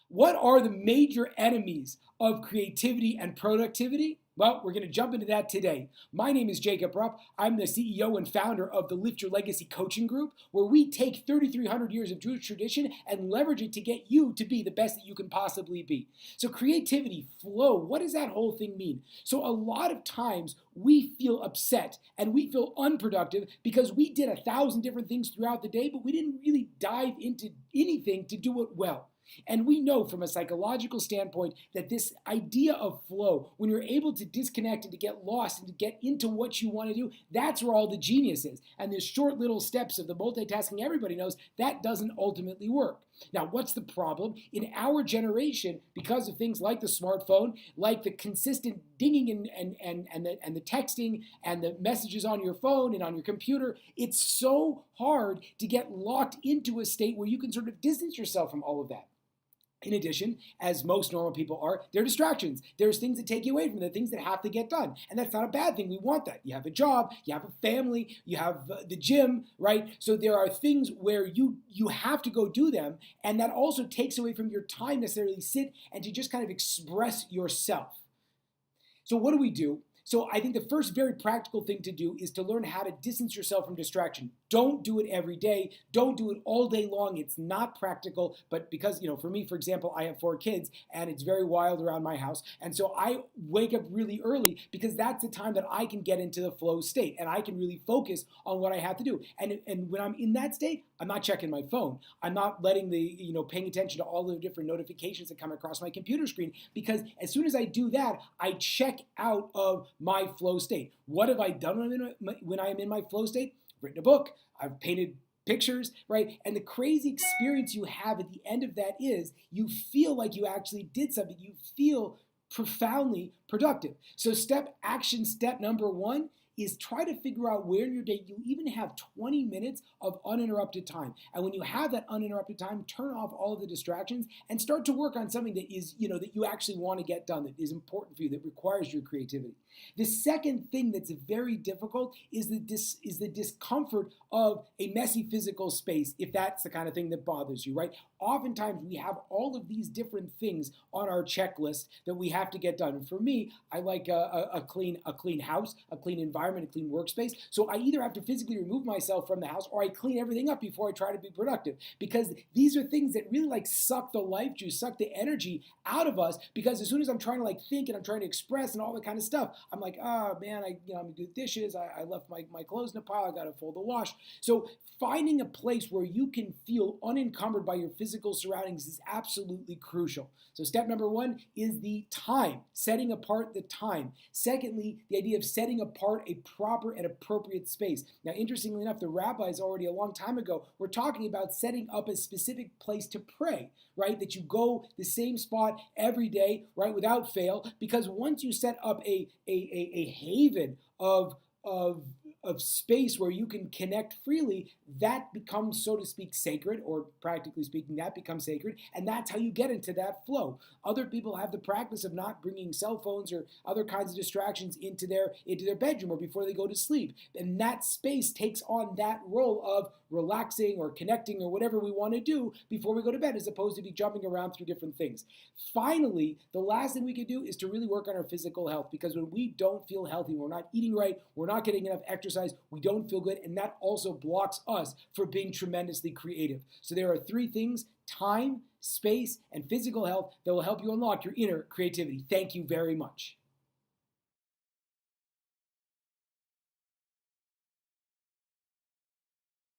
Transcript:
What are the major enemies of creativity and productivity? Well, we're going to jump into that today. My name is Jacob Rupp. I'm the CEO and founder of the Lift Your Legacy Coaching Group, where we take 3,300 years of Jewish tradition and leverage it to get you to be the best that you can possibly be. So creativity, flow, what does that whole thing mean? So a lot of times we feel upset and we feel unproductive because we did 1,000 different things throughout the day, but we didn't really dive into anything to do it well. And we know from a psychological standpoint that this idea of flow, when you're able to disconnect and to get lost and to get into what you want to do, that's where all the genius is. And the short little steps of the multitasking everybody knows, that doesn't ultimately work. Now, what's the problem? In our generation, because of things like the smartphone, like the consistent dinging and the texting and the messages on your phone and on your computer, it's so hard to get locked into a state where you can sort of distance yourself from all of that. In addition, as most normal people are, there are distractions. There's things that take you away from the things that have to get done. And that's not a bad thing. We want that. You have a job, you have a family, you have the gym, right? So there are things where you have to go do them, and that also takes away from your time necessarily sit and to just kind of express yourself. So what do? So I think the first very practical thing to do is to learn how to distance yourself from distraction. Don't do it every day. Don't do it all day long. It's not practical, but because, for me, for example, I have 4 kids and it's very wild around my house. And so I wake up really early because that's the time that I can get into the flow state and I can really focus on what I have to do. And when I'm in that state, I'm not checking my phone. I'm not letting paying attention to all the different notifications that come across my computer screen, because as soon as I do that, I check out of my flow state. What have I done when I am in my flow state? I've written a book. I've painted pictures, right? And the crazy experience you have at the end of that is you feel like you actually did something. You feel profoundly productive. So step number 1 is try to figure out where in your day you even have 20 minutes of uninterrupted time. And when you have that uninterrupted time, turn off all of the distractions and start to work on something that is, that you actually want to get done, that is important for you, that requires your creativity. The second thing that's very difficult is the discomfort of a messy physical space, if that's the kind of thing that bothers you, right? Oftentimes we have all of these different things on our checklist that we have to get done. And for me, I like a clean house, a clean environment, a clean workspace. So I either have to physically remove myself from the house or I clean everything up before I try to be productive, because these are things that really suck the life juice, suck the energy out of us, because as soon as I'm trying to think and I'm trying to express and all that kind of stuff, I'm like, oh man, I'm gonna do dishes. I left my clothes in a pile. I gotta fold the wash. So finding a place where you can feel unencumbered by your physical surroundings is absolutely crucial. So step number 1 is the time, setting apart the time. Secondly, the idea of setting apart a proper and appropriate space. Now, interestingly enough, the rabbis already a long time ago were talking about setting up a specific place to pray, right? That you go the same spot every day, right, without fail, because once you set up a haven of space where you can connect freely, that becomes, so to speak, sacred, or practically speaking, that becomes sacred, and that's how you get into that flow. Other people have the practice of not bringing cell phones or other kinds of distractions into their bedroom or before they go to sleep, and that space takes on that role of relaxing or connecting or whatever we want to do before we go to bed, as opposed to be jumping around through different things. Finally, the last thing we can do is to really work on our physical health, because when we don't feel healthy, we're not eating right, we're not getting enough exercise, we don't feel good, and that also blocks us from being tremendously creative. So there are 3 things: time, space, and physical health that will help you unlock your inner creativity. Thank you very much.